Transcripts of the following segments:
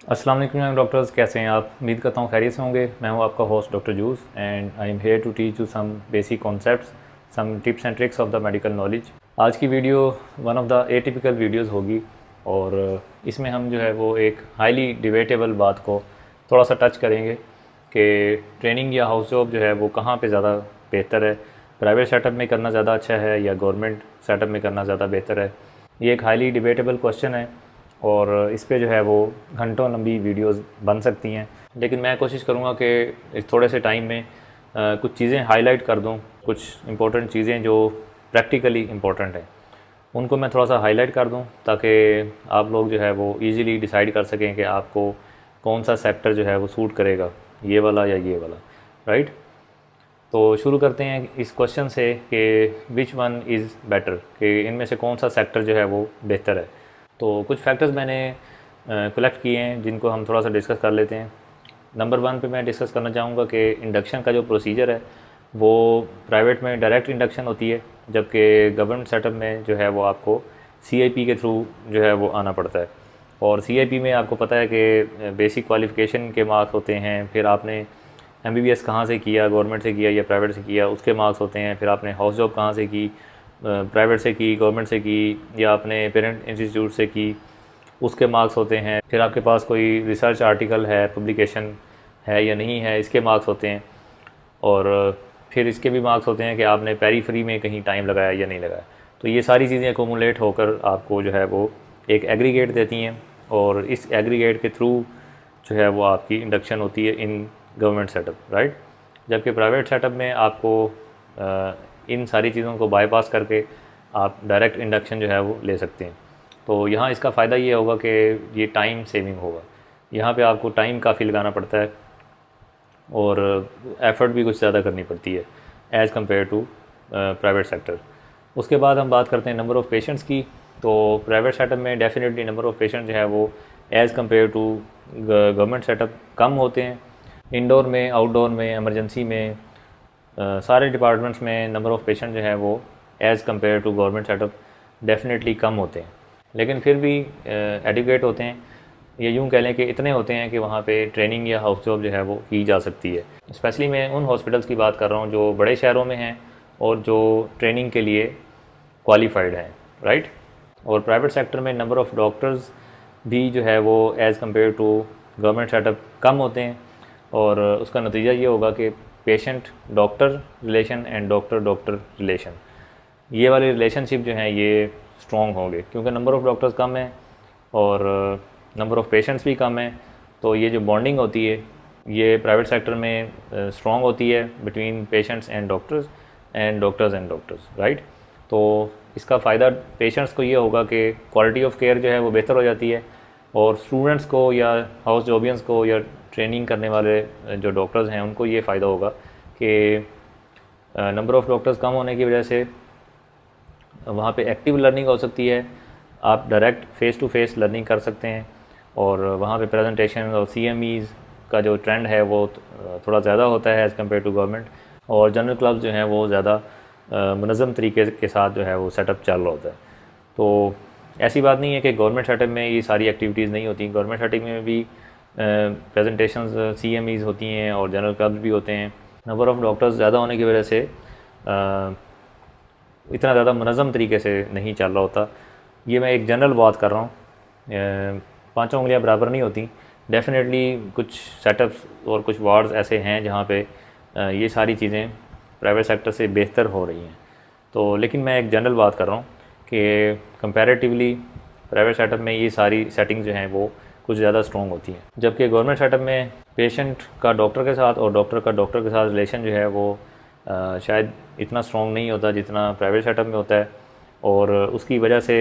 अस्सलाम वालेकुम डॉक्टर्स, कैसे हैं आप? उम्मीद करता हूँ खैरियत से होंगे। मैं हूँ आपका host doctor juice and I am here to teach you some basic concepts, some tips and tricks of the medical knowledge. आज की video one of the atypical videos होगी और इसमें हम जो है वो एक हाईली डिबेटेबल बात को थोड़ा सा टच करेंगे कि ट्रेनिंग या हाउस जॉब जो है वो कहाँ पे ज़्यादा बेहतर है, प्राइवेट सेटअप में करना ज़्यादा अच्छा है या गवर्नमेंट सेटअप में करना ज़्यादा बेहतर है। ये एक हाईली डिबेटेबल क्वेश्चन है और इस पे जो है वो घंटों लंबी वीडियोस बन सकती हैं, लेकिन मैं कोशिश करूँगा कि इस थोड़े से टाइम में कुछ चीज़ें हाईलाइट कर दूँ, कुछ इंपॉर्टेंट चीज़ें जो प्रैक्टिकली इम्पोर्टेंट हैं उनको मैं थोड़ा सा हाईलाइट कर दूँ ताकि आप लोग जो है वो इजीली डिसाइड कर सकें कि आपको कौन सा सेक्टर जो है वो सूट करेगा, ये वाला या ये वाला, राइट। तो शुरू करते हैं इस क्वेश्चन से कि विच वन इज़ बेटर, कि इनमें से कौन सा सेक्टर जो है वो बेहतर है। तो कुछ फैक्टर्स मैंने कलेक्ट किए हैं जिनको हम थोड़ा सा डिस्कस कर लेते हैं। नंबर वन पे मैं डिस्कस करना चाहूँगा कि इंडक्शन का जो प्रोसीजर है वो प्राइवेट में डायरेक्ट इंडक्शन होती है, जबकि गवर्नमेंट सेटअप में जो है वो आपको सीआईपी के थ्रू जो है वो आना पड़ता है। और सीआईपी में आपको पता है कि बेसिक क्वालिफ़िकेशन के मार्क्स होते हैं, फिर आपने एमबीबीएस कहाँ से किया, गवर्नमेंट से किया या प्राइवेट से किया, उसके मार्क्स होते हैं। फिर आपने हाउस जॉब कहाँ से की, प्राइवेट से की, गवर्नमेंट से की या आपने पेरेंट इंस्टीट्यूट से की, उसके मार्क्स होते हैं। फिर आपके पास कोई रिसर्च आर्टिकल है, पब्लिकेशन है या नहीं है, इसके मार्क्स होते हैं। और फिर इसके भी मार्क्स होते हैं कि आपने पेरीफ्री में कहीं टाइम लगाया या नहीं लगाया। तो ये सारी चीज़ें अकोमुलेट होकर आपको जो है वो एक एग्रीगेट देती हैं और इस एग्रीगेट के थ्रू जो है वो आपकी इंडक्शन होती है इन गवर्नमेंट सेटअप, राइट। जबकि प्राइवेट सेटअप में आपको इन सारी चीज़ों को बाईपास करके आप डायरेक्ट इंडक्शन जो है वो ले सकते हैं। तो यहाँ इसका फ़ायदा ये होगा कि ये टाइम सेविंग होगा। यहाँ पे आपको टाइम काफ़ी लगाना पड़ता है और एफ़र्ट भी कुछ ज़्यादा करनी पड़ती है as compare to private sector. उसके बाद हम बात करते हैं नंबर ऑफ़ पेशेंट्स की। तो प्राइवेट सेटअप में डेफिनेटली नंबर ऑफ़ पेशेंट जो है वो as compare to government setup कम होते हैं। इंडोर में, आउटडोर में, एमरजेंसी में, सारे डिपार्टमेंट्स में नंबर ऑफ़ पेशेंट जो है वो as compare to government setup definitely कम होते हैं, लेकिन फिर भी एडुकेट होते हैं। ये यूँ कह लें कि इतने होते हैं कि वहाँ पे ट्रेनिंग या हाउस जॉब जो है वो की जा सकती है। स्पेशली मैं उन हॉस्पिटल्स की बात कर रहा हूँ जो बड़े शहरों में हैं और जो ट्रेनिंग के लिए क्वालिफाइड हैं, राइट। और प्राइवेट सेक्टर में नंबर ऑफ़ डॉक्टर्स भी जो है वो as compare to government setup कम होते हैं और उसका नतीजा ये होगा कि patient doctor relation and doctor doctor relation, ये वाले रिलेशनशिप जो हैं ये स्ट्रॉन्ग होंगे क्योंकि नंबर ऑफ़ डॉक्टर्स कम है और नंबर ऑफ़ पेशेंट्स भी कम है। तो ये जो बॉन्डिंग होती है ये प्राइवेट सेक्टर में स्ट्रॉन्ग होती है between patients and doctors and doctors, right. तो इसका फ़ायदा पेशेंट्स को ये होगा कि क्वालिटी ऑफ केयर जो है वो बेहतर हो जाती है और स्टूडेंट्स को या हाउस जॉबियंस को या ट्रेनिंग करने वाले जो डॉक्टर्स हैं उनको ये फ़ायदा होगा कि नंबर ऑफ़ डॉक्टर्स कम होने की वजह से वहाँ पे एक्टिव लर्निंग हो सकती है। आप direct face to face learning कर सकते हैं और वहाँ पे प्रेजेंटेशन और सीएमईज़ का जो ट्रेंड है वो थोड़ा ज़्यादा होता है एज़ कम्पेयर टू गवर्नमेंट। और जनरल क्लब्स जो हैं वो ज़्यादा मुनज़्ज़म तरीके के साथ जो है वो सेटअप चल रहा होता है। तो ऐसी बात नहीं है कि गवर्नमेंट सेटअप में ये सारी एक्टिविटीज़ नहीं होती। गवर्नमेंट सेटअप में भी प्रेजेंटेशंस, सीएमईज़ होती हैं और जनरल क्लब्स भी होते हैं। नंबर ऑफ़ डॉक्टर्स ज़्यादा होने की वजह से इतना ज़्यादा मुनज़्ज़म तरीके से नहीं चल रहा होता। ये मैं एक जनरल बात कर रहा हूँ, पांचों उंगलियां बराबर नहीं होती। डेफिनेटली कुछ सेटअप्स और कुछ वार्ड्स ऐसे हैं जहाँ पे ये सारी चीज़ें प्राइवेट सेक्टर से बेहतर हो रही हैं। तो लेकिन मैं एक जनरल बात कर रहा हूँ कि कंपैरेटिवली प्राइवेट सेटअप में ये सारी सेटिंग्स जो हैं वो कुछ ज़्यादा स्ट्रॉन्ग होती हैं, जबकि गवर्नमेंट सेटअप में पेशेंट का डॉक्टर के साथ और डॉक्टर का डॉक्टर के साथ रिलेशन जो है वो शायद इतना स्ट्रॉन्ग नहीं होता जितना प्राइवेट सेटअप में होता है। और उसकी वजह से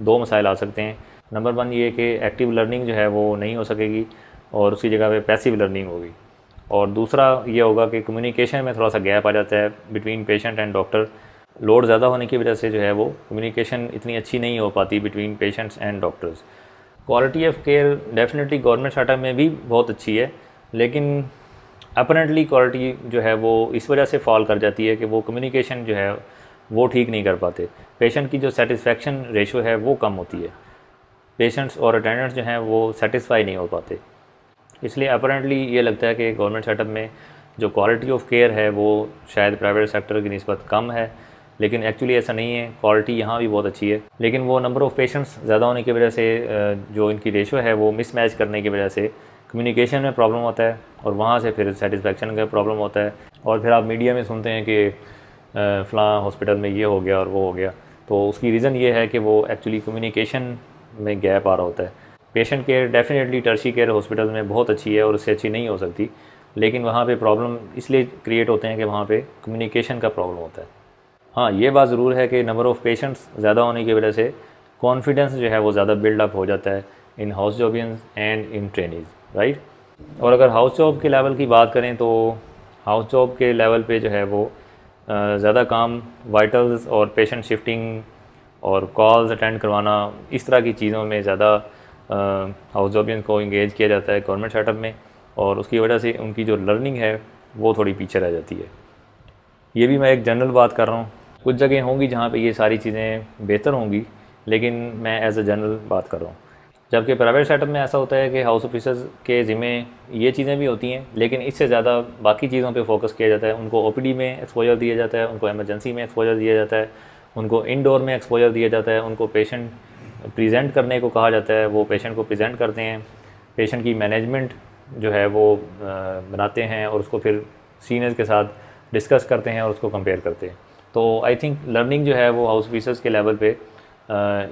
दो मसाइल आ सकते हैं। नंबर वन ये कि एक्टिव लर्निंग जो है वो नहीं हो सकेगी और उसकी जगह पे पैसिव लर्निंग होगी। और दूसरा ये होगा कि कम्युनिकेशन में थोड़ा सा गैप आ जाता है between patient and doctor. Load ज़्यादा होने की वजह से जो है वो कम्युनिकेशन इतनी अच्छी नहीं हो पाती between patients and doctors. Quality of care definitely government setup में भी बहुत अच्छी है, लेकिन अपरेंटली क्वालिटी जो है वो इस वजह से फॉल कर जाती है कि वो कम्युनिकेशन जो है वो ठीक नहीं कर पाते। पेशेंट की जो सेटिस्फेक्शन रेशो है वो कम होती है। पेशेंट्स और अटेंडेंट्स जो हैं वो सेटिस्फाई नहीं हो पाते। इसलिए अपेरेंटली ये लगता है कि गवर्नमेंट सेटअप में जो क्वालिटी ऑफ केयर है वो शायद प्राइवेट सेक्टर की निस्बत कम है, लेकिन एक्चुअली ऐसा नहीं है। क्वालिटी यहाँ भी बहुत अच्छी है, लेकिन वो नंबर ऑफ़ पेशेंट्स ज़्यादा होने की वजह से जो इनकी रेशो है वो मिसमैच करने की वजह से कम्युनिकेशन में प्रॉब्लम होता है, और वहाँ से फिर सेटिस्फेक्शन का प्रॉब्लम होता है। और फिर आप मीडिया में सुनते हैं कि फ़लाँ हॉस्पिटल में ये हो गया और वो हो गया, तो उसकी रीज़न ये है कि वो एक्चुअली कम्युनिकेशन में गैप आ रहा होता है। Patient care definitely tertiary care hospital में बहुत अच्छी है और उससे अच्छी नहीं हो सकती, लेकिन वहाँ पे प्रॉब्लम इसलिए क्रिएट होते हैं कि वहाँ पे कम्युनिकेशन का प्रॉब्लम होता है। हाँ, ये बात ज़रूर है कि नंबर ऑफ़ पेशेंट्स ज़्यादा होने की वजह से कॉन्फिडेंस जो है वो ज़्यादा बिल्डअप हो जाता है इन हाउस जॉबियंस एंड इन ट्रेनीज़, राइट। और अगर हाउस जॉब के लेवल की बात करें तो हाउस जॉब के लेवल पे जो है वो ज़्यादा काम वाइटल्स और पेशेंट शिफ्टिंग और कॉल्स अटेंड करवाना, इस तरह की चीज़ों में ज़्यादा हाउस जॉबियंस को इंगेज किया जाता है गवर्नमेंट सेटअप में, और उसकी वजह से उनकी जो लर्निंग है वो थोड़ी पीछे रह जाती है। ये भी मैं एक जनरल बात कर रहा हूँ, कुछ जगह होंगी जहाँ पे ये सारी चीज़ें बेहतर होंगी, लेकिन मैं एज अ जनरल बात कर रहा हूँ। जबकि प्राइवेट सेटअप में ऐसा होता है कि हाउस ऑफिसर्स के ज़िम्मे ये चीज़ें भी होती हैं, लेकिन इससे ज़्यादा बाकी चीज़ों पे फोकस किया जाता है। उनको ओपीडी में एक्सपोजर दिया जाता है, उनको इमरजेंसी में एक्सपोजर दिया जाता है, उनको इंडोर में एक्सपोजर दिया जाता है, उनको पेशेंट प्रेजेंट करने को कहा जाता है, वो पेशेंट को प्रेजेंट करते हैं, पेशेंट की मैनेजमेंट जो है वो बनाते हैं और उसको फिर सीनियर्स के साथ डिस्कस करते हैं और उसको कंपेयर करते हैं। तो आई थिंक लर्निंग जो है वो हाउस ऑफिसर्स के लेवल पे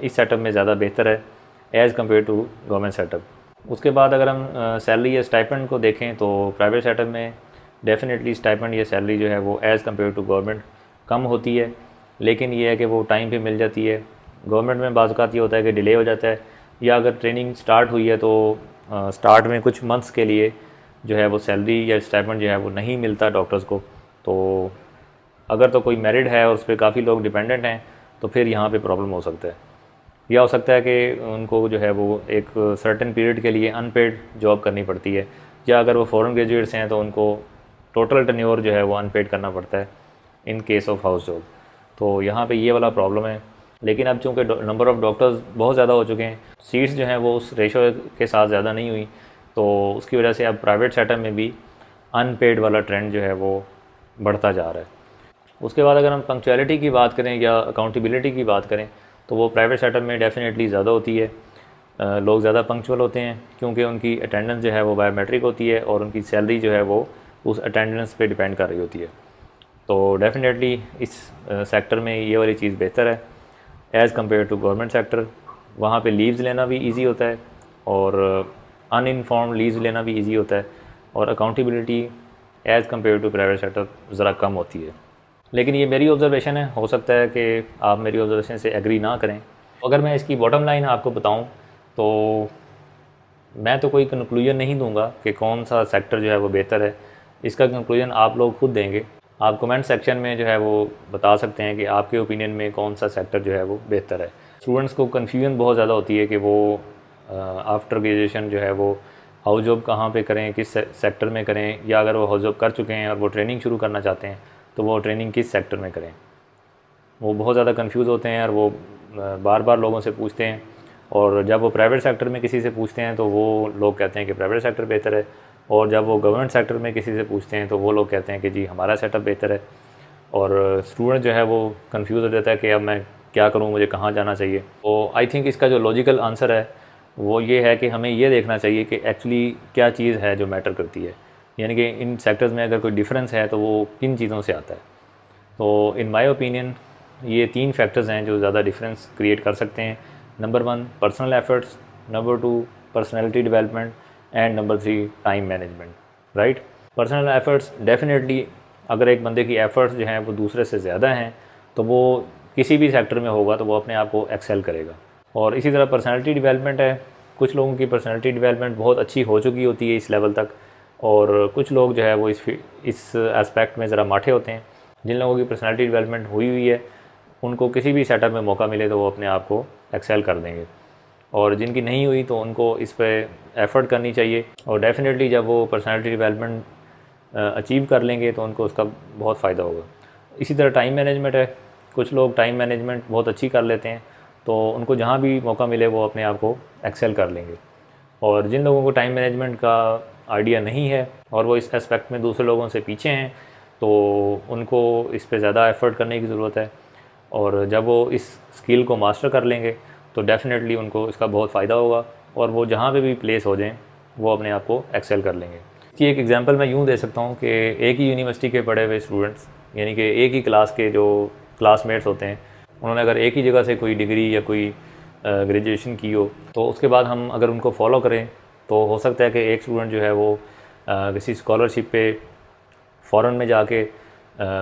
इस सेटअप में ज़्यादा बेहतर है as compare to government setup. उसके बाद अगर हम सैलरी या स्टाइपेंड को देखें तो प्राइवेट सेटअप में डेफिनेटली स्टाइपेंड या सैलरी जो है वो एज़ कम्पेयर टू गवर्नमेंट कम होती है, लेकिन ये है कि वो टाइम पे मिल जाती है। गवर्नमेंट में बाज़ औक़ात ये होता है कि डिले हो जाता है, या अगर ट्रेनिंग स्टार्ट हुई है तो स्टार्ट में कुछ मंथ्स के लिए जो है वो सैलरी या स्टाइपेंड जो है वो नहीं मिलता डॉक्टर्स को। तो अगर तो कोई मैरिड है और उस पर काफ़ी लोग डिपेंडेंट हैं तो फिर यहाँ पे प्रॉब्लम हो सकता है। या हो सकता है कि उनको जो है वो एक सर्टेन पीरियड के लिए अनपेड जॉब करनी पड़ती है, या अगर वो फॉरेन ग्रेजुएट्स हैं तो उनको टोटल टेन्योर जो है वो अनपेड करना पड़ता है in case of house job. तो यहाँ पे ये वाला प्रॉब्लम है। लेकिन अब चूँकि नंबर ऑफ़ डॉक्टर्स बहुत ज़्यादा हो चुके हैं, सीट्स जो हैं वो उस रेशो के साथ ज़्यादा नहीं हुई, तो उसकी वजह से अब प्राइवेट सेक्टर में भी अनपेड वाला ट्रेंड जो है वो बढ़ता जा रहा है। उसके बाद अगर हम पंक्चुअलिटी की बात करें या अकाउंटेबिलिटी की बात करें तो वो प्राइवेट सेक्टर में डेफिनेटली ज़्यादा होती है। लोग ज़्यादा पंक्चुअल होते हैं क्योंकि उनकी अटेंडेंस जो है वो बायोमेट्रिक होती है और उनकी सैलरी जो है वो उस अटेंडेंस पे डिपेंड कर रही होती है। तो डेफिनेटली इस सेक्टर में ये वाली चीज़ बेहतर है as compare to government sector. वहाँ पे लीव्स लेना भी ईजी होता है और अनइनफॉर्म्ड लीव्स लेना भी ईजी होता है, और accountability as compare to private sector ज़रा कम होती है। लेकिन ये मेरी ऑब्ज़र्वेशन है, हो सकता है कि आप मेरी ऑब्ज़र्वेशन से एग्री ना करें। अगर मैं इसकी बॉटम लाइन आपको बताऊं तो मैं तो कोई कंक्लूजन नहीं दूंगा कि कौन सा सेक्टर जो है वो बेहतर है। इसका कंक्लूजन आप लोग खुद देंगे। आप कमेंट सेक्शन में जो है वो बता सकते हैं कि आपके ओपिनियन में कौन सा सेक्टर जो है वो बेहतर है। स्टूडेंट्स को कन्फ्यूजन बहुत ज़्यादा होती है कि वो आफ्टर ग्रेजुएशन जो है वो हाउस जॉब कहाँ पे करें, किस सेक्टर में करें, या अगर वो हाउस जॉब कर चुके हैं और वो ट्रेनिंग शुरू करना चाहते हैं तो वो ट्रेनिंग किस सेक्टर में करें। वो बहुत ज़्यादा कंफ्यूज होते हैं और वो बार बार लोगों से पूछते हैं, और जब वो प्राइवेट सेक्टर में किसी से पूछते हैं तो वो लोग कहते हैं कि प्राइवेट सेक्टर बेहतर है, और जब वो गवर्नमेंट सेक्टर में किसी से पूछते हैं तो वो लोग कहते हैं कि जी हमारा सेटअप बेहतर है। और स्टूडेंट जो है वो कंफ्यूज हो जाता है कि अब मैं क्या करूँ, मुझे कहाँ जाना चाहिए। तो आई थिंक इसका जो लॉजिकल आंसर है वो ये है कि हमें ये देखना चाहिए कि एक्चुअली क्या चीज़ है जो मैटर करती है, यानी कि इन सेक्टर्स में अगर कोई डिफरेंस है तो वो किन चीज़ों से आता है। तो इन माय ओपिनियन ये 3 फैक्टर्स हैं जो ज़्यादा डिफरेंस क्रिएट कर सकते हैं। Number 1 personal efforts, number 2 personality development, and number 3 time management, right. Personal efforts definitely अगर एक बंदे की एफर्ट्स जो हैं वो दूसरे से ज़्यादा हैं तो वो किसी भी सेक्टर में होगा तो वो अपने आप को एक्सेल करेगा। और इसी तरह पर्सनैलिटी डेवलपमेंट है, कुछ लोगों की पर्सनैलिटी डेवलपमेंट बहुत अच्छी हो चुकी होती है इस लेवल तक, और कुछ लोग जो है वो इस एस्पेक्ट में ज़रा माठे होते हैं। जिन लोगों की पर्सनैलिटी डेवलपमेंट हुई है उनको किसी भी सेटअप में मौका मिले तो वो अपने आप को एक्सेल कर देंगे, और जिनकी नहीं हुई तो उनको इस पर एफ़र्ट करनी चाहिए। और डेफिनेटली जब वो पर्सनैलिटी डेवलपमेंट अचीव कर लेंगे तो उनको उसका बहुत फ़ायदा होगा। इसी तरह टाइम मैनेजमेंट है, कुछ लोग टाइम मैनेजमेंट बहुत अच्छी कर लेते हैं तो उनको जहाँ भी मौका मिले वो अपने आप को एक्सेल कर लेंगे। और जिन लोगों को टाइम मैनेजमेंट का आइडिया नहीं है और वो इस एस्पेक्ट में दूसरे लोगों से पीछे हैं, तो उनको इस पे ज़्यादा एफ़र्ट करने की ज़रूरत है। और जब वो इस स्किल को मास्टर कर लेंगे तो डेफ़िनेटली उनको इसका बहुत फ़ायदा होगा और वो जहाँ पे भी प्लेस हो जाएं वो अपने आप को एक्सेल कर लेंगे। इसकी एक एग्जांपल मैं यूँ दे सकता हूँ कि एक ही यूनिवर्सिटी के पढ़े हुए स्टूडेंट्स, यानी कि एक ही क्लास के जो क्लासमेट्स होते हैं, उन्होंने अगर एक ही जगह से कोई डिग्री या कोई ग्रेजुएशन की हो, तो उसके बाद हम अगर उनको फॉलो करें तो हो सकता है कि एक स्टूडेंट जो है वो किसी स्कॉलरशिप पे फ़ॉरेन में जाके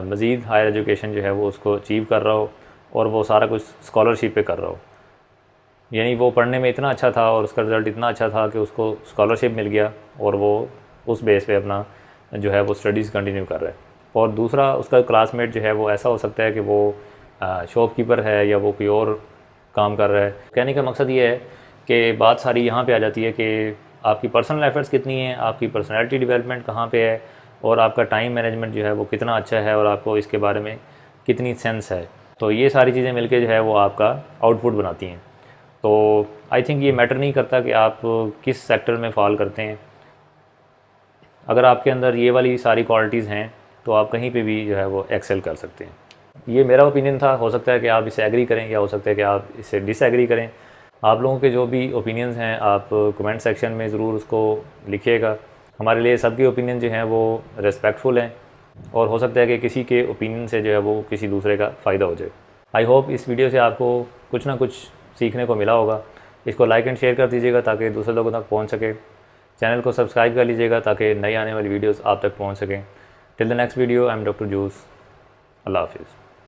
मज़ीद हायर एजुकेशन जो है वो उसको अचीव कर रहा हो और वो सारा कुछ स्कॉलरशिप पे कर रहा हो। यानी वो पढ़ने में इतना अच्छा था और उसका रिज़ल्ट इतना अच्छा था कि उसको स्कॉलरशिप मिल गया और वो उस बेस पे अपना जो है वो स्टडीज़ कंटिन्यू कर रहा है। और दूसरा उसका क्लासमेट जो है वो ऐसा हो सकता है कि वो शॉपकीपर है या वो कोई और काम कर रहा है। कहने का मकसद ये है कि बात सारी यहाँ पे आ जाती है कि आपकी पर्सनल एफर्ट्स कितनी हैं, आपकी पर्सनैलिटी डेवलपमेंट कहाँ पे है और आपका टाइम मैनेजमेंट जो है वो कितना अच्छा है और आपको इसके बारे में कितनी सेंस है। तो ये सारी चीज़ें मिलके जो है वो आपका आउटपुट बनाती हैं। तो आई थिंक ये मैटर नहीं करता कि आप किस सेक्टर में फॉल करते हैं। अगर आपके अंदर ये वाली सारी क्वालिटीज़ हैं तो आप कहीं पे भी जो है वो एक्सेल कर सकते हैं। ये मेरा ओपिनियन था, हो सकता है कि आप इसे एग्री करें या हो सकता है कि आप इसे डिसएग्री करें। आप लोगों के जो भी ओपिनियंस हैं आप कमेंट सेक्शन में ज़रूर उसको लिखिएगा। हमारे लिए सबके ओपिनियन जो हैं वो रिस्पेक्टफुल हैं और हो सकता है कि किसी के ओपिनियन से जो है वो किसी दूसरे का फ़ायदा हो जाए। आई होप इस वीडियो से आपको कुछ ना कुछ सीखने को मिला होगा। इसको लाइक एंड शेयर कर दीजिएगा ताकि दूसरे लोगों तक पहुंच सके। चैनल को सब्सक्राइब कर लीजिएगा ताकि नई आने वाली वीडियोस आप तक पहुंच सकें। Till the next video, I am doctor जूस। अल्लाह हाफिज़।